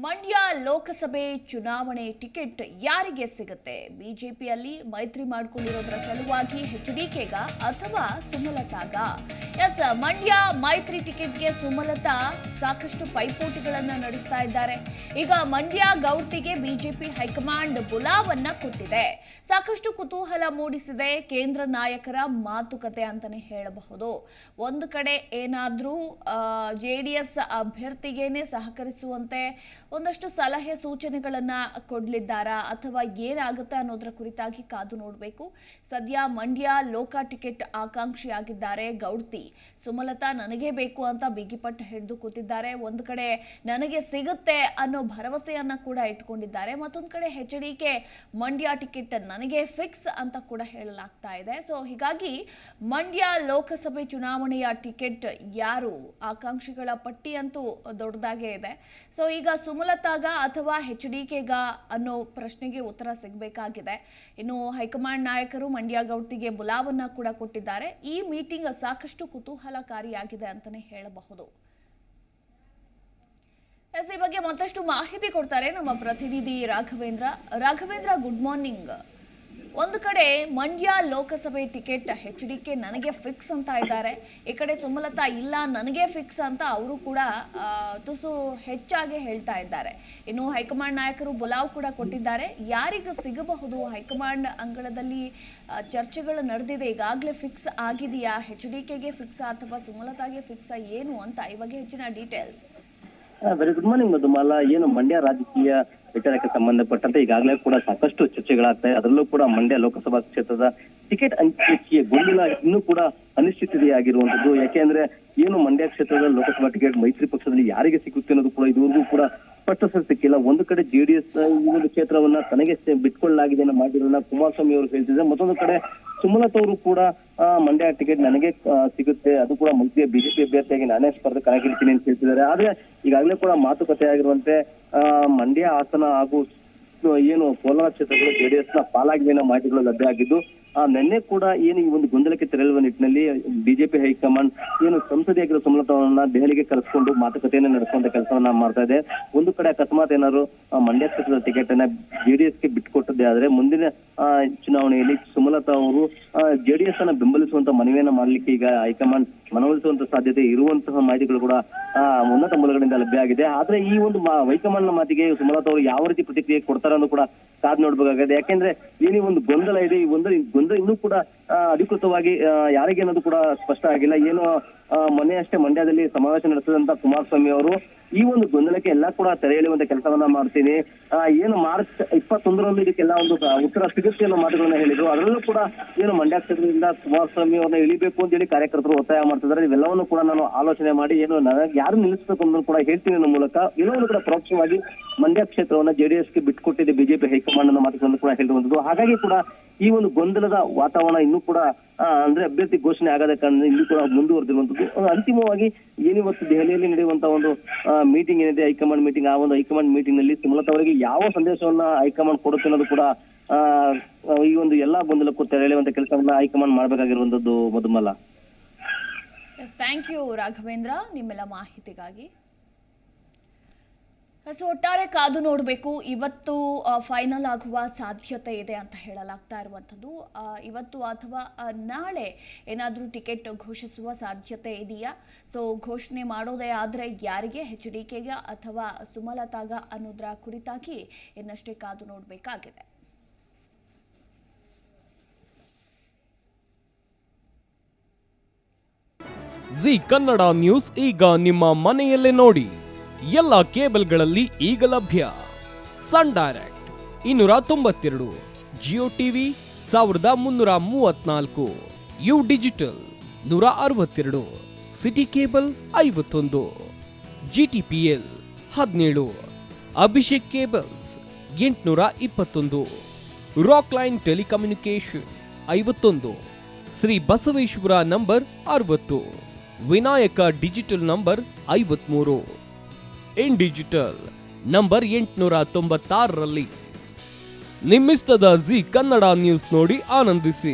ಮಂಡ್ಯ ಲೋಕಸಭೆ ಚುನಾವಣೆ ಟಿಕೆಟ್ ಯಾರಿಗೆ ಸಿಗುತ್ತೆ? ಬಿಜೆಪಿಯಲ್ಲಿ ಮೈತ್ರಿ ಮಾಡಿಕೊಂಡಿರೋದ್ರ ಸಲುವಾಗಿ ಎಚ್ಡಿಕೆಗ ಅಥವಾ ಸುಮಲತಾಗ? ಎಸ್, ಮಂಡ್ಯ ಮೈತ್ರಿ ಟಿಕೆಟ್ಗೆ ಸುಮಲತಾ ಸಾಕಷ್ಟು ಪೈಪೋಟಿಗಳನ್ನ ನಡೆಸ್ತಾ ಇದ್ದಾರೆ. ಈಗ ಮಂಡ್ಯ ಗೌರ್ತಿಗೆ ಬಿಜೆಪಿ ಹೈಕಮಾಂಡ್ ಬುಲಾವನ್ನ ಕೊಟ್ಟಿದೆ. ಸಾಕಷ್ಟು ಕುತೂಹಲ ಮೂಡಿಸಿದೆ ಕೇಂದ್ರ ನಾಯಕರ ಮಾತುಕತೆ ಅಂತಾನೆ ಹೇಳಬಹುದು. ಒಂದು ಕಡೆ ಏನಾದ್ರೂ ಜೆಡಿಎಸ್ ಅಭ್ಯರ್ಥಿಗೇನೆ ಸಹಕರಿಸುವಂತೆ ಒಂದಷ್ಟು ಸಲಹೆ ಸೂಚನೆಗಳನ್ನ ಕೊಡಲಿದ್ದಾರಾ ಅಥವಾ ಏನಾಗುತ್ತೆ ಅನ್ನೋದರ ಕುರಿತಾಗಿ ಕಾದು ನೋಡಬೇಕು. ಸದ್ಯ ಮಂಡ್ಯ ಲೋಕ ಟಿಕೆಟ್ ಆಕಾಂಕ್ಷಿಯಾಗಿದ್ದಾರೆ ಗೌಡ್ತಿ. ಸುಮಲತಾ ನನಗೆ ಬೇಕು ಅಂತ ಬಿಗಿಪಟ್ಟು ಹಿಡಿದು ಕೂತಿದ್ದಾರೆ. ಒಂದು ಕಡೆ ನನಗೆ ಸಿಗುತ್ತೆ ಅನ್ನೋ ಭರವಸೆಯನ್ನ ಕೂಡ ಇಟ್ಕೊಂಡಿದ್ದಾರೆ. ಮತ್ತೊಂದು ಕಡೆ ಎಚ್ಡಿಕೆ ಮಂಡ್ಯ ಟಿಕೆಟ್ ನನಗೆ ಫಿಕ್ಸ್ ಅಂತ ಕೂಡ ಹೇಳಲಾಗ್ತಾ ಇದೆ. ಸೊ ಹೀಗಾಗಿ ಮಂಡ್ಯ ಲೋಕಸಭೆ ಚುನಾವಣೆಯ ಟಿಕೆಟ್ ಯಾರು? ಆಕಾಂಕ್ಷಿಗಳ ಪಟ್ಟಿ ಅಂತೂ ದೊಡ್ಡದಾಗೇ ಇದೆ. ಸೊ ಈಗ ಸುಮಲತಾಗ ಅಥವಾ ಎಚ್ಡಿಕೆಗ ಅನ್ನೋ ಪ್ರಶ್ನೆಗೆ ಉತ್ತರ ಸಿಗಬೇಕಾಗಿದೆ. ಇನ್ನು ಹೈಕಮಾಂಡ್ ನಾಯಕರು ಮಂಡ್ಯ ಗೌಡ್ತಿಗೆ ಬುಲಾವನ್ನ ಕೂಡ ಕೊಟ್ಟಿದ್ದಾರೆ. ಈ ಮೀಟಿಂಗ್ ಸಾಕಷ್ಟು ಕುತೂಹಲಕಾರಿಯಾಗಿದೆ ಅಂತಾನೆ ಹೇಳಬಹುದು. ಈ ಬಗ್ಗೆ ಮತ್ತಷ್ಟು ಮಾಹಿತಿ ಕೊಡ್ತಾರೆ ನಮ್ಮ ಪ್ರತಿನಿಧಿ ರಾಘವೇಂದ್ರ. Good morning. ಒಂದು ಕಡೆ ಮಂಡ್ಯ ಲೋಕಸಭೆ ಟಿಕೆಟ್ ಎಚ್ಡಿಕೆ ನನಗೆ ಫಿಕ್ಸ್ ಅಂತ ಇದ್ದಾರೆ. ಈ ಕಡೆ ಸುಮಲತಾ ಇಲ್ಲ ನನಗೆ ಫಿಕ್ಸ್ ಅಂತ ಅವರು ಕೂಡ ತುಸು ಹೆಚ್ಚಾಗಿ ಹೇಳ್ತಾ ಇದ್ದಾರೆ. ಇನ್ನು ಹೈಕಮಾಂಡ್ ನಾಯಕರು ಬುಲಾವ್ ಕೂಡ ಕೊಟ್ಟಿದ್ದಾರೆ. ಯಾರಿಗೆ ಸಿಗಬಹುದು? ಹೈಕಮಾಂಡ್ ಅಂಗಳದಲ್ಲಿ ಚರ್ಚೆಗಳು ನಡೆದಿದೆ. ಈಗಾಗಲೇ ಫಿಕ್ಸ್ ಆಗಿದೆಯಾ? ಎಚ್ಡಿಕೆಗೆ ಫಿಕ್ಸ್ ಅಥವಾ ಸುಮಲತಾಗೆ ಫಿಕ್ಸ್ ಏನು ಅಂತ ಈ ಬಗ್ಗೆ ಹೆಚ್ಚಿನ details. Very good morning Madhumala. ಏನು ಮಂಡ್ಯ ರಾಜಕೀಯ ವಿಚಾರಕ್ಕೆ ಸಂಬಂಧಪಟ್ಟಂತೆ ಈಗಾಗಲೇ ಕೂಡ ಸಾಕಷ್ಟು ಚರ್ಚೆಗಳಾಗ್ತವೆ. ಅದರಲ್ಲೂ ಕೂಡ ಮಂಡ್ಯ ಲೋಕಸಭಾ ಕ್ಷೇತ್ರದ ಟಿಕೆಟ್ ಹಂಚಿಕೆಯ ಗೊಂದಲ ಇನ್ನೂ ಕೂಡ ಅನಿಶ್ಚಿತತೆಯಾಗಿರುವಂತದ್ದು. ಯಾಕೆಂದ್ರೆ ಏನು ಮಂಡ್ಯ ಕ್ಷೇತ್ರದ ಲೋಕಸಭಾ ಟಿಕೆಟ್ ಮೈತ್ರಿ ಪಕ್ಷದಲ್ಲಿ ಯಾರಿಗೆ ಸಿಗುತ್ತೆ ಅನ್ನೋದು ಕೂಡ ಇದುವರೆಗೂ ಕೂಡ ಸ್ಪಷ್ಟತೆ ಸಿಕ್ಕಿಲ್ಲ. ಒಂದು ಕಡೆ ಜೆಡಿಎಸ್ ಈ ಒಂದು ಕ್ಷೇತ್ರವನ್ನ ತನಗೆ ಬಿಟ್ಕೊಳ್ಳಲಾಗಿದೆ ಅನ್ನೋ ಮಾತಿಗಳನ್ನ ಕುಮಾರಸ್ವಾಮಿ ಅವರು ಹೇಳ್ತಿದ್ದಾರೆ. ಮತ್ತೊಂದು ಕಡೆ ಸುಮಲತಾ ಅವರು ಕೂಡ ಮಂಡ್ಯ ಟಿಕೆಟ್ ನನಗೆ ಸಿಗುತ್ತೆ, ಅದು ಕೂಡ ಮೈತ್ರಿಯ ಬಿಜೆಪಿ ಅಭ್ಯರ್ಥಿಯಾಗಿ ನಾನೇ ಸ್ಪರ್ಧೆ ಕಣಕ್ಕಿಳಿತೀನಿ ಅಂತ ಹೇಳ್ತಿದ್ದಾರೆ. ಆದ್ರೆ ಈಗಾಗಲೇ ಕೂಡ ಮಾತುಕತೆ ಆಗಿರುವಂತೆ ಮಂಡ್ಯ ಹಾಸನ ಹಾಗೂ ಏನು ಕೋಲಾರ ಕ್ಷೇತ್ರಗಳು ಜೆಡಿಎಸ್ ನ ಪಾಲಾಗಿದೆ ಅನ್ನೋ ಮಾಹಿತಿಗಳು ಲಭ್ಯ ಆಗಿದ್ದು, ನಿನ್ನೆ ಕೂಡ ಏನು ಈ ಒಂದು ಗೊಂದಲಕ್ಕೆ ತೆರಳುವ ನಿಟ್ಟಿನಲ್ಲಿ ಬಿಜೆಪಿ ಹೈಕಮಾಂಡ್ ಏನು ಸಂಸದೆಯಾಗಿರೋ ಸುಮಲತಾವನ್ನ ದೆಹಲಿಗೆ ಕರೆಸ್ಕೊಂಡು ಮಾತುಕತೆಯನ್ನ ನಡೆಸುವಂತ ಕೆಲಸವನ್ನ ಮಾಡ್ತಾ ಇದೆ. ಒಂದು ಕಡೆ ಅಕಸ್ಮಾತ್ ಏನಾದ್ರು ಮಂಡ್ಯ ಕ್ಷೇತ್ರದ ಟಿಕೆಟ್ ಅನ್ನ ಜೆಡಿಎಸ್ಗೆ ಬಿಟ್ಟುಕೊಟ್ಟದ್ದೇ ಆದ್ರೆ ಮುಂದಿನ ಚುನಾವಣೆಯಲ್ಲಿ ಸುಮಲತಾ ಅವರು ಜೆಡಿಎಸ್ ಅನ್ನ ಬೆಂಬಲಿಸುವಂತ ಮನವಿಯನ್ನ ಮಾಡ್ಲಿಕ್ಕೆ ಈಗ ಹೈಕಮಾಂಡ್ ಮನವೊಲಿಸುವಂತ ಸಾಧ್ಯತೆ ಇರುವಂತಹ ಮಾಹಿತಿಗಳು ಕೂಡ ಉನ್ನತ ಮೂಲಗಳಿಂದ ಲಭ್ಯ ಆಗಿದೆ. ಆದ್ರೆ ಈ ಒಂದು ಹೈಕಮಾಂಡ್ ನ ಮಾತಿಗೆ ಸುಮಲತಾ ಅವರು ಯಾವ ರೀತಿ ಪ್ರತಿಕ್ರಿಯೆ ಕೊಡ್ತಾರೆ ಅನ್ನೋದು ಕೂಡ ಕಾದ್ ನೋಡ್ಬೇಕಾಗಿದೆ. ಯಾಕೆಂದ್ರೆ ಏನೇ ಒಂದು ಗೊಂದಲ ಇದೆ, ಈ ಗೊಂದಲ ಇನ್ನೂ ಕೂಡ ಅಧಿಕೃತವಾಗಿ ಯಾರಿಗೆ ಅನ್ನೋದು ಕೂಡ ಸ್ಪಷ್ಟ ಆಗಿಲ್ಲ. ಏನು ಮೊನ್ನೆ ಅಷ್ಟೇ ಮಂಡ್ಯದಲ್ಲಿ ಸಮಾವೇಶ ನಡೆಸಿದಂತ ಕುಮಾರಸ್ವಾಮಿ ಅವರು ಈ ಒಂದು ಗೊಂದಲಕ್ಕೆ ಎಲ್ಲಾ ಕೂಡ ತೆರೆ ಎಳೆಯುವಂತ ಕೆಲಸವನ್ನ ಮಾಡ್ತೀನಿ, ಏನು ಮಾರ್ಚ್ 21ರಂದು ಇದಕ್ಕೆಲ್ಲ ಒಂದು ಉತ್ತರ ಸಿಗುತ್ತೆ ಅನ್ನೋ ಮಾತುಗಳನ್ನ ಹೇಳಿದ್ರು. ಅದರಲ್ಲೂ ಕೂಡ ಏನು ಮಂಡ್ಯ ಕ್ಷೇತ್ರದಿಂದ ಕುಮಾರಸ್ವಾಮಿ ಅವ್ರನ್ನ ಇಳಿಬೇಕು ಅಂತ ಹೇಳಿ ಕಾರ್ಯಕರ್ತರು ಒತ್ತಾಯ ಮಾಡ್ತಿದ್ದಾರೆ. ಇವೆಲ್ಲವನ್ನು ಕೂಡ ನಾನು ಆಲೋಚನೆ ಮಾಡಿ ಏನು ನನಗೆ ಯಾರು ನಿಲ್ಲಿಸಬೇಕು ಅನ್ನೋದು ಕೂಡ ಹೇಳ್ತೀನಿ ಅನ್ನೋ ಮೂಲಕ ಎಲ್ಲವನ್ನು ಕೂಡ ಪರೋಕ್ಷವಾಗಿ ಮಂಡ್ಯ ಕ್ಷೇತ್ರವನ್ನ ಜೆಡಿಎಸ್ಗೆ ಬಿಟ್ಕೊಟ್ಟಿದೆ ಬಿಜೆಪಿ ಹೈಕಮಾಂಡ್ ಅನ್ನೋ ಮಾತುಗಳನ್ನು ಕೂಡ ಹೇಳಿರುವಂತದ್ದು. ಹಾಗಾಗಿ ಕೂಡ ಈ ಒಂದು ಗೊಂದಲದ ವಾತಾವರಣ ಇನ್ನೂ ಕೂಡ ಅಂದ್ರೆ ಅಭ್ಯರ್ಥಿ ಘೋಷಣೆ ಆಗದ ಕಾರಣ ಇನ್ನೂ ಕೂಡ ಮುಂದುವರೆದಿರುವಂತದ್ದು. ಅಂತಿಮವಾಗಿ ಏನಿವತ್ತು ದೆಹಲಿಯಲ್ಲಿ ನಡೆಯುವಂತಹ ಒಂದು ಮೀಟಿಂಗ್ ಏನಿದೆ, ಹೈಕಮಾಂಡ್ ಮೀಟಿಂಗ್, ಆ ಒಂದು ಹೈಕಮಾಂಡ್ ಮೀಟಿಂಗ್ ನಲ್ಲಿ ಸುಮಲತಾ ಅವರಿಗೆ ಯಾವ ಸಂದೇಶವನ್ನ ಹೈಕಮಾಂಡ್ ಕೊಡುತ್ತೆ ಅನ್ನೋದು ಕೂಡ ಈ ಒಂದು ಎಲ್ಲಾ ಗೊಂದಲಕ್ಕೂ ತೆರೆ ಎಳೆಯುವಂತ ಕೆಲಸವನ್ನ high command ಮಾಡಬೇಕಾಗಿರುವಂತದ್ದು Madhumala. Thank you Raghavendra ನಿಮ್ಮೆಲ್ಲ ಮಾಹಿತಿಗಾಗಿ. ಸೊ ಒಟ್ಟಾರೆ ಕಾದು ನೋಡಬೇಕು. ಇವತ್ತು ಫೈನಲ್ ಆಗುವ ಸಾಧ್ಯತೆ ಇದೆ ಅಂತ ಹೇಳಲಾಗ್ತಾ ಇರುವಂಥದ್ದು. ಇವತ್ತು ಅಥವಾ ನಾಳೆ ಏನಾದರೂ ಟಿಕೆಟ್ ಘೋಷಿಸುವ ಸಾಧ್ಯತೆ ಇದೆಯಾ? ಸೊ ಘೋಷಣೆ ಮಾಡೋದೇ ಆದರೆ ಯಾರಿಗೆ, ಎಚ್ಡಿಕೆಗೆ ಅಥವಾ ಸುಮಲತಾಗ ಅನ್ನೋದರ ಕುರಿತಾಗಿ ಇನ್ನಷ್ಟೇ ಕಾದು ನೋಡಬೇಕಾಗಿದೆ. ಜಿ ಕನ್ನಡ ನ್ಯೂಸ್ ಈಗ ನಿಮ್ಮ ಮನೆಯಲ್ಲೇ ನೋಡಿ. ಎಲ್ಲ ಕೇಬಲ್ಗಳಲ್ಲಿ ಈಗ ಲಭ್ಯ. Sun Direct 292, Jio TV 1334, U digital 162, city cable 51, GTPL 17, Abhishek cables 821, rock line telecommunication 51, Shri Basaveshwara number 60, Vinayaka digital number 53, in digital number 896ರಲ್ಲಿ. ನಿಮ್ಮಿಷ್ಟದ ಜಿ ಕನ್ನಡ ನ್ಯೂಸ್ ನೋಡಿ ಆನಂದಿಸಿ.